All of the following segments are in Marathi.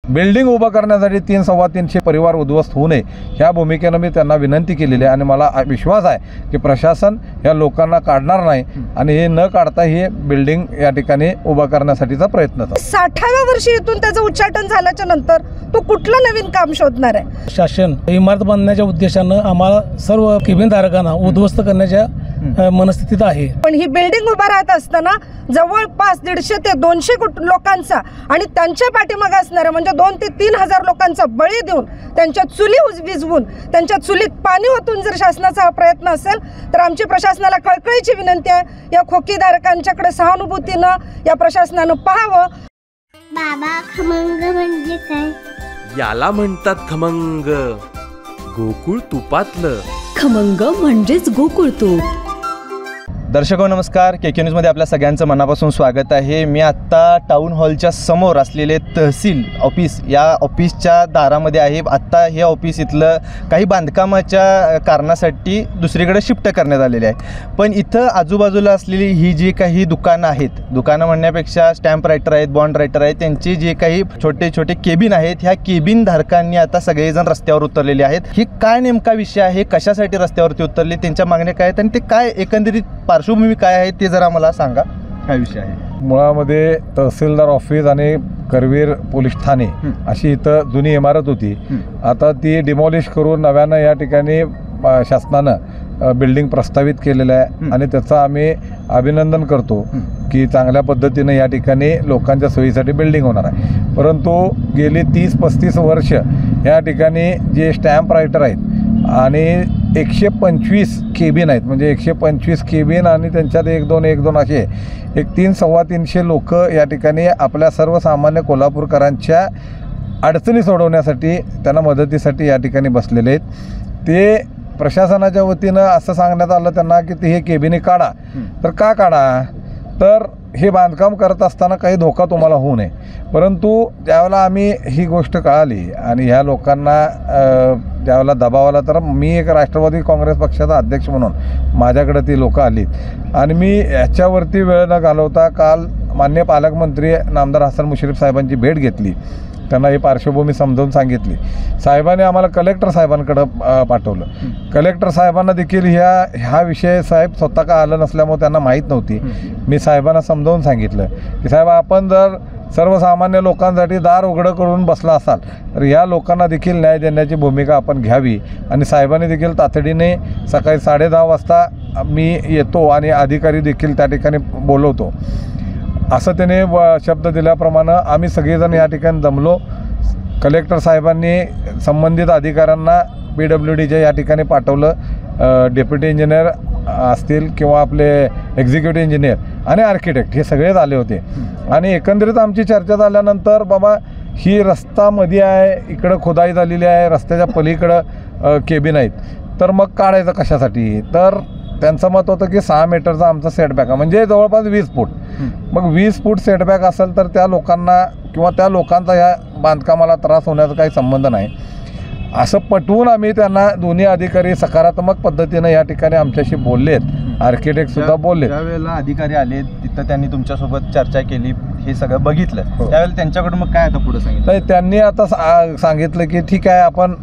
बिल्डिंग उभं करण्यासाठी 300-325 परिवार उद्ध्वस्त होऊ नये ह्या भूमिकेनं मी त्यांना विनंती केलेली आहे आणि मला विश्वास आहे की प्रशासन या लोकांना काढणार नाही आणि हे न काढता हे बिल्डिंग या ठिकाणी उभं करण्यासाठीचा प्रयत्न करतो. 60व्या वर्षी इथून त्याचं उच्चाटन झाल्याच्या नंतर तो कुठलं नवीन काम शोधणार आहे? शासन इमारत बांधण्याच्या उद्देशानं आम्हाला सर्व केबिनधारकांना उद्ध्वस्त करण्याच्या मनस्थितीत आहे. पण ही बिल्डिंग उभा राहत असताना जवळपास 150 ते 200 लोकांचा आणि त्यांच्या पाठीमागे असणाऱ्या म्हणजे 2 ते 3 हजार लोकांचा बळी देऊन त्यांच्या चुली विझवून त्यांच्या चुलीत पाणी ओतून जर शासनाचा हा प्रयत्न असेल तर आमची प्रशासनाला कळकळीची विनंती आहे, या खोकीधारकांच्याकडे सहानुभूतीनं या प्रशासनानं पाहावं. बाबा, खमंग म्हणजे काय? याला म्हणतात खमंग, गोकुळ तुपातलं. खमंग म्हणजेच गोकुळ तूप. दर्शको नमस्कार, KK न्यूजमध्ये आपल्या सगळ्यांचं मनापासून स्वागत आहे. मी आत्ता टाऊन हॉलच्या समोर असलेले तहसील ऑफिस या ऑफिसच्या दारामध्ये आहे. आत्ता हे ऑफिस इथलं काही बांधकामाच्या कारणासाठी दुसरीकडे शिफ्ट करण्यात आलेले आहे. पण इथं आजूबाजूला असलेली ही जी काही दुकानं आहेत, दुकानं म्हणण्यापेक्षा स्टॅम्प रायटर आहेत, बॉन्ड रायटर आहेत, त्यांची जे काही छोटे छोटे केबिन आहेत, ह्या केबिन धारकांनी आता सगळेजण रस्त्यावर उतरलेले आहेत. ही काय नेमका विषय आहे, कशासाठी रस्त्यावरती उतरले, त्यांच्या मागण्या काय आहेत आणि ते काय एकंदरीत पार्श्वभूमी काय आहे ते जरा मला सांगा. काय विषय आहे? मुळामध्ये तहसीलदार ऑफिस आणि करवीर पोलीस ठाणे अशी इथं जुनी इमारत होती. आता ती डिमॉलिश करून नव्यानं या ठिकाणी शासनानं बिल्डिंग प्रस्तावित केलेलं आहे आणि त्याचं आम्ही अभिनंदन करतो की चांगल्या पद्धतीनं या ठिकाणी लोकांच्या सोयीसाठी बिल्डिंग होणार आहे. परंतु गेली 30-35 वर्ष या ठिकाणी जे स्टॅम्प रायटर आहेत आणि 125 केबिन आहेत, म्हणजे 125 केबिन आणि त्यांच्यात 1-2 असे 300-325 लोक या ठिकाणी आपल्या सर्वसामान्य कोल्हापूरकरांच्या अडचणी सोडवण्यासाठी त्यांना मदतीसाठी या ठिकाणी बसलेले आहेत. ते प्रशासनाच्या वतीनं असं सांगण्यात आलं त्यांना की ते हे केबिने काढा. तर का काढा? तर हे बांधकाम करत असताना काही धोका तुम्हाला होऊ नये. परंतु ज्यावेळेला आम्ही ही गोष्ट कळाली आणि ह्या लोकांना ज्यावेळेला दबाव आला तर मी एक राष्ट्रवादी काँग्रेस पक्षाचा अध्यक्ष म्हणून माझ्याकडे ती लोकं आलीत आणि मी ह्याच्यावरती वेळ न घालवता काल माननीय पालकमंत्री नामदार हसन मुश्रीफ साहेबांची भेट घेतली. त्यांना ही पार्श्वभूमी समजावून सांगितली. साहेबांनी आम्हाला कलेक्टर साहेबांकडं पाठवलं. कलेक्टर साहेबांना देखील ह्या विषय साहेब स्वतः का आलं नसल्यामुळे त्यांना माहीत नव्हती. मी साहेबांना समजावून सांगितलं की साहेब आपण जर सर्वसामान्य लोकांसाठी दार उघडं करून बसला असाल तर या लोकांना देखील न्याय देण्याची भूमिका आपण घ्यावी. आणि साहेबांनी देखील तातडीने सकाळी 10:30 वाजता मी येतो आणि अधिकारी देखील त्या ठिकाणी बोलवतो असं त्याने शब्द दिल्याप्रमाणे आम्ही सगळेजण या ठिकाणी जमलो. कलेक्टर साहेबांनी संबंधित अधिकाऱ्यांना PWDच्या या ठिकाणी पाठवलं. डेप्युटी इंजिनियर असतील किंवा आपले एक्झिक्युटिव्ह इंजिनियर आणि आर्किटेक्ट हे सगळेच आले होते. आणि एकंदरीत आमची चर्चा झाल्यानंतर बाबा ही रस्तामध्ये आहे, इकडं खोदाई झालेली आहे, रस्त्याच्या पलीकडं केबिन आहेत, तर मग काढायचं कशासाठी? तर त्यांचं मत होतं की 6 मीटरचा आमचा सेटबॅक आहे, म्हणजे जवळपास 20 फूट. मग 20 फूट सेटबॅक असेल तर त्या लोकांना किंवा त्या लोकांचा ह्या बांधकामाला त्रास होण्याचा काही संबंध नाही असं पटवून आम्ही त्यांना दोन्ही अधिकारी सकारात्मक पद्धतीनं या ठिकाणी आमच्याशी बोललेत. आर्किटेक्ट सुद्धा बोलले. ज्यावेळेला अधिकारी आले तिथं त्यांनी तुमच्यासोबत चर्चा केली, हे सगळं बघितलं, त्यावेळेला त्यांच्याकडून मग काय आता पुढे सांगितलं? त्यांनी आता सांगितलं की ठीक आहे, आपण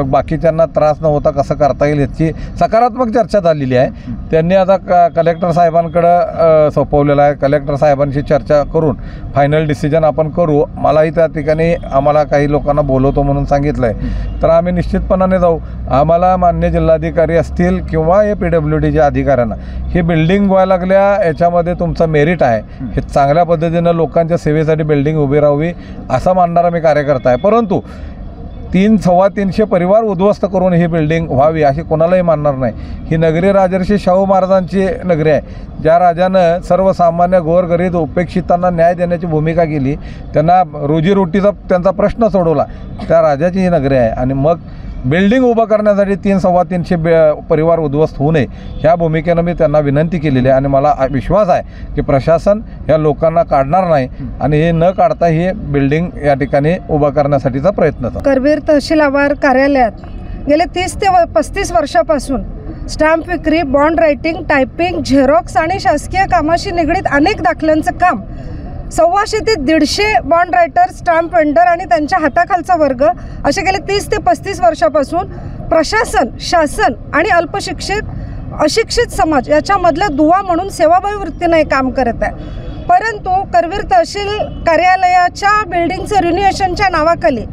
बाकीच्यांना त्रास न होता कसं करता येईल याची सकारात्मक चर्चा झालेली आहे. त्यांनी आता कलेक्टर साहेबांकडं सोपवलेलं आहे. कलेक्टर साहेबांशी चर्चा करून फायनल डिसिजन आपण करू. मलाही त्या ठिकाणी आम्हाला काही लोकांना बोलवतो म्हणून सांगितलं आहे. तर आम्ही निश्चितपणाने जाऊ. आम्हाला मान्य जिल्हाधिकारी असतील किंवा हे PWDच्या अधिकाऱ्यांना ही बिल्डिंग व्हायला लागल्या याच्यामध्ये तुमचं मेरिट आहे. हे चांगल्या पद्धतीनं लोकांच्या सेवेसाठी बिल्डिंग उभी राहावी असा मानणारा मी कार्यकर्ता आहे. परंतु 300-325 परिवार उद्ध्वस्त करून ही बिल्डिंग व्हावी अशी कोणालाही मानणार नाही. ही नगरी राजर्षी शाहू महाराजांची नगरी आहे. ज्या राजानं सर्वसामान्य गोरगरीब उपेक्षितांना न्याय देण्याची भूमिका केली, त्यांना रोजीरोटीचा त्यांचा प्रश्न सोडवला, त्या राजाची ही नगरी आहे. आणि मग बिल्डिंग उभं करण्यासाठी 300-325 परिवार उद्ध्वस्त होऊ नये ह्या भूमिकेनं मी त्यांना विनंती केलेली आहे आणि मला विश्वास आहे की प्रशासन ह्या लोकांना काढणार नाही आणि हे न काढता हे बिल्डिंग या ठिकाणी उभं करण्यासाठीचा प्रयत्न करतो. करवीर तहसील आवार कार्यालयात गेले 30 ते 35 वर्षापासून स्टॅम्प विक्री, बॉन्ड रायटिंग, टायपिंग, झेरॉक्स आणि शासकीय कामाशी निगडीत अनेक दाखल्यांचं काम 125 ते 150 बॉन्ड रायटर, स्टॅम्प वेंडर आणि त्यांच्या हाताखालचा वर्ग असे गेले 30 ते 35 वर्षापासून प्रशासन, शासन आणि अशिक्षित समाज याच्यामधला दुवा म्हणून सेवाभावी वृत्तीने हे काम करत आहे. परंतु करवीर तहसील कार्यालयाच्या बिल्डिंगचं रिन्युएशनच्या नावाखाली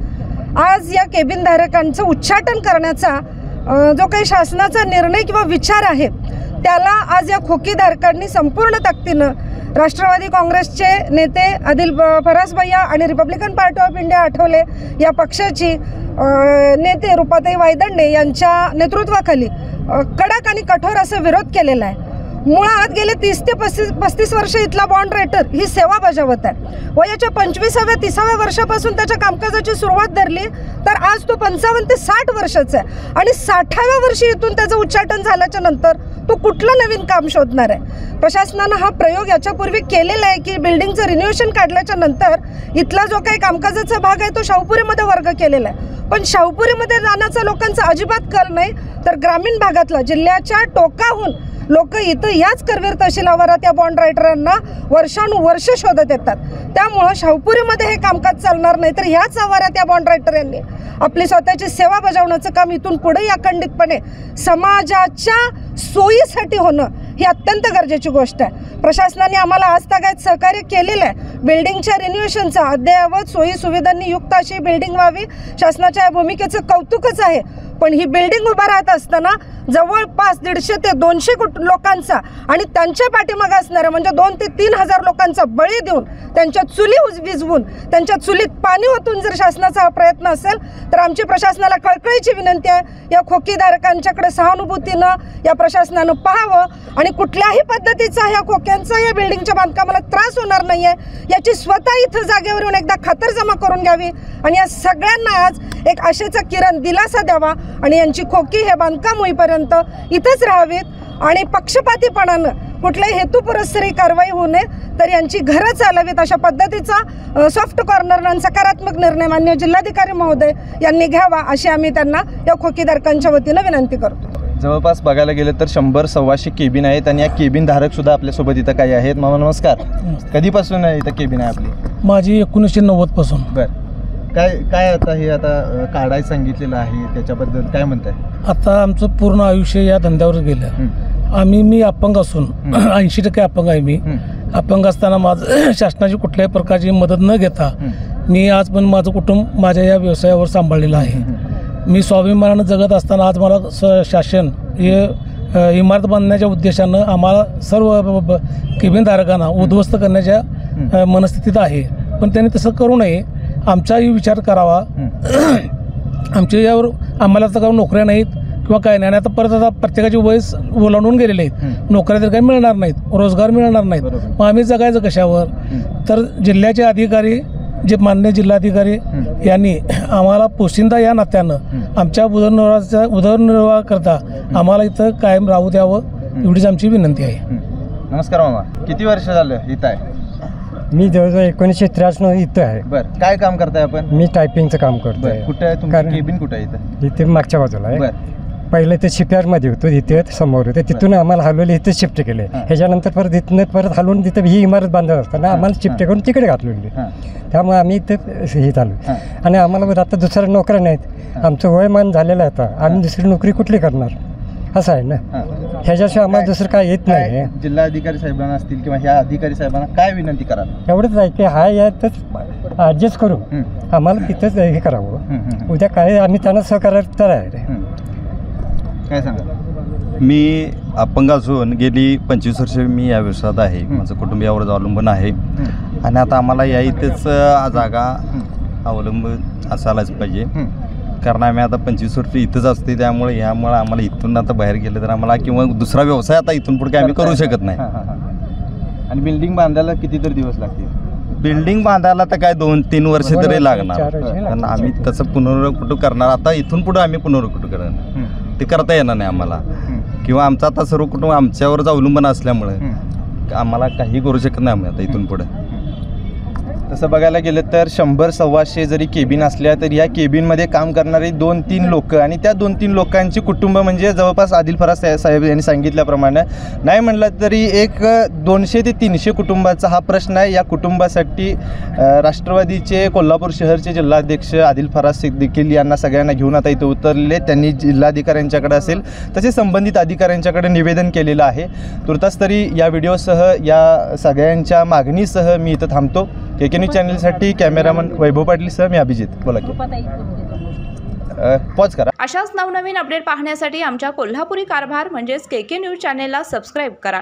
आज या केबिनधारकांचं उच्चाटन करण्याचा जो काही शासनाचा निर्णय किंवा विचार आहे त्याला आज या खोकीधारकांनी संपूर्ण ताकदीनं राष्ट्रवादी काँग्रेसचे नेते आदिल फरास भैया आणि Republican party of India Athawale या पक्षाची नेते रुपाताई वायदंडे यांच्या नेतृत्वाखाली कडक आणि कठोर असा विरोध केलेला आहे. मुळात गेले 30 ते 35 वर्ष इथला बॉन्ड रायटर ही सेवा बजावत आहे. वयाच्या 25व्या-30व्या वर्षापासून त्याच्या कामकाजाची सुरुवात धरली तर आज तो 55 ते 60 वर्षाचा आहे आणि 60व्या वर्षी इथून त्याचं उच्चाटन झाल्याच्या नंतर तो कुठलं नवीन काम शोधणार आहे. प्रशासनानं हा प्रयोग याच्यापूर्वी केलेला आहे की बिल्डिंगचं रिन्युएशन काढल्याच्या नंतर इथला जो काही कामकाजाचा भाग आहे तो शाहूपुरीमध्ये वर्ग केलेला आहे. पण शाहूपुरीमध्ये जाण्याचा लोकांचा अजिबात कल नाही, तर ग्रामीण भागातला जिल्ह्याच्या टोकाहून लोक इथं याच करवीर तहसील आवारात या बॉन्ड रायटरांना वर्षानुवर्ष शोधत येतात. त्यामुळं शाहूपुरीमध्ये हे कामकाज चालणार नाही, तर याच आवारात या बॉन्ड रायटर यांनी आपली स्वतःची सेवा बजावण्याचं काम इथून पुढेही अखंडितपणे समाजाच्या सोयीसाठी होणं ही अत्यंत गरजेची गोष्ट आहे. प्रशासनाने आम्हाला आजतागायत सहकार्य केलेलं आहे. बिल्डिंगच्या रिन्युएशनचा अद्ययावत सोयी सुविधांनी युक्त अशी बिल्डिंग व्हावी, शासनाच्या या भूमिकेचं कौतुकच आहे. पण ही बिल्डिंग उभा राहत असताना जवळपास 150 ते 200 लोकांचा आणि त्यांच्या पाठीमागे असणाऱ्या म्हणजे 2 ते 3 हजार लोकांचा बळी देऊन त्यांच्या चुली विझवून त्यांच्या चुलीत पाणी ओतून जर शासनाचा हा प्रयत्न असेल तर आमची प्रशासनाला कळकळीची विनंती आहे, या खोकीधारकांच्याकडे सहानुभूतीनं या प्रशासनानं पाहावं आणि कुठल्याही पद्धतीचा ह्या खोक्यांचा या बिल्डिंगच्या बांधकामाला त्रास होणार नाही आहे याची स्वतः इथं जागेवर येऊन एकदा खातरजमा करून घ्यावी आणि या सगळ्यांना आज एक आशेचा किरण दिलासा द्यावा आणि यांची खोकी हे बांधकाम होईपर्यंत इथंच राहावीत आणि पक्षपातीपणानं कुठल्याही हेतुपुरस्सर कारवाई होऊ नये, तर यांची घरं चालवीत अशा पद्धतीचा सॉफ्ट कॉर्नर आणि सकारात्मक निर्णय मान्य जिल्हाधिकारी महोदय यांनी घ्यावा अशी आम्ही त्यांना या खोकीधारकांच्या वतीनं विनंती करतो. जवळपास बघायला गेलं तर 100-125 केबिन आहेत आणि या केबिन धारक सुद्धा आपल्यासोबत इथं काही आहेत. मामा नमस्कार. कधीपासून इथं केबिन आहे आपली? माझी 1990 पासून. बरं, काय आता हे आता काढायला सांगितलेलं आहे त्याच्याबद्दल काय म्हणताय? आता आमचं पूर्ण आयुष्य या धंद्यावर गेलं. मी अपंग असून 80% अपंग आहे. मी अपंग असताना माझं शासनाची कुठल्याही प्रकारची मदत न घेता मी आज पण माझं कुटुंब माझ्या या व्यवसायावर सांभाळलेलं आहे. मी स्वाभिमानानं जगत असताना आज मला शासन हे इमारत बांधण्याच्या उद्देशानं आम्हाला सर्व केबिनधारकांना उद्ध्वस्त करण्याच्या मनस्थितीत आहे. पण त्यांनी तसं करू नये, आमचाही विचार करावा. आमच्या यावर आम्हाला तर काही नोकऱ्या नाहीत किंवा काय नाही आणि आता परत आता प्रत्येकाची वयस ओलांडून गेलेले आहेत. नोकऱ्या तर काही मिळणार नाहीत, रोजगार मिळणार नाहीत. मग आम्ही जगायचं कशावर? तर जिल्ह्याचे अधिकारी, जे मान्य जिल्हाधिकारी यांनी आम्हाला पोशिंदा या नात्यानं आमच्या उदरनिर्वाह करता आम्हाला इथं कायम राहू द्यावं एवढीच आमची विनंती आहे. नमस्कार मामा. किती वर्ष झालं इथं आहे? मी जवळजवळ 1993 इथं आहे. बरं, काय काम करताय आपण? मी टायपिंगचं काम करतोय. कुठे आहे तुमचं केबिन? कुठे आहे इथं? इथे मागच्या बाजूला आहे. बरं, पहिले ते शिपयार्डमध्ये होतो, इथे समोर होते, तिथून आम्हाला हलवले इथे शिफ्ट केले. ह्याच्यानंतर परत इथनं परत हलवून तिथं ही इमारत बांधत असताना आम्हाला शिफ्ट करून तिकडे घातलेली. त्यामुळे आम्ही इथं हे झालो आणि आम्हाला आता दुसऱ्या नोकऱ्या नाहीत. आमचं वयमान झालेलं आहे. आता आम्ही दुसरी नोकरी कुठली करणार असं आहे ना. ह्याच्याशिवाय आम्हाला दुसरं काय येत नाही. जिल्हाधिकारी साहेबांना असतील किंवा ह्या अधिकारी साहेबांना काय विनंती कराल? एवढंच आहे की हा यातच ॲडजस्ट करून आम्हाला तिथंच हे करावं. उद्या काय आम्ही त्यांना सहकार्य तर आहे. काय सांगा? मी अपंग असून गेली 25 वर्ष मी या व्यवसायात आहे. माझं कुटुंब यावर अवलंबून आहे आणि आता आम्हाला या इथेच जागा अवलंबून असायलाच पाहिजे, कारण आम्ही आता 25 वर्ष इथंच असते. त्यामुळे ह्यामुळे आम्हाला इथून आता बाहेर गेलं तर आम्हाला किंवा दुसरा व्यवसाय आता इथून पुढे आम्ही करू शकत नाही. आणि बिल्डिंग बांधायला कितीतरी दिवस लागतील? बिल्डिंग बांधायला तर काय 2-3 वर्ष तरी लागणार, कारण आम्ही तसं पुनर्वकुट करणार. आता इथून पुढे आम्ही पुनर्वकुट करणार, ते करता येणार नाही आम्हाला. किंवा आमचं आता सर्व कुटुंब आमच्यावरच अवलंबून असल्यामुळे आम्हाला काही करू शकत नाही आम्ही आता इथून पुढे. तसं बघायला गेलं तर 100-125 जरी केबिन असल्या तर या केबिनमध्ये काम करणारी 2-3 लोक आणि त्या 2-3 लोकांची कुटुंब म्हणजे जवळपास आदिल फराज साहेब यांनी सांगितल्याप्रमाणे नाही म्हणलं तरी एक 200 ते 300 कुटुंबाचा हा प्रश्न आहे. या कुटुंबासाठी राष्ट्रवादीचे कोल्हापूर शहरचे जिल्हाध्यक्ष आदिल फराज देखील यांना सगळ्यांना घेऊन आता इथं उतरले. त्यांनी जिल्हाधिकाऱ्यांच्याकडे असेल तसेच संबंधित अधिकाऱ्यांच्याकडे निवेदन केलेलं आहे. तुर्तास तरी या व्हिडिओसह या सगळ्यांच्या मागणीसह मी इथं थांबतो. KK न्यूज चॅनलसाठी कॅमेरामन वैभव पाटीलसह मी अभिजित. बोला की पॉज करा. अशाच नवनवीन अपडेट पाहण्यासाठी आमच्या कोल्हापुरी कारभार म्हणजेच KK न्यूज चॅनेलला सबस्क्राईब करा.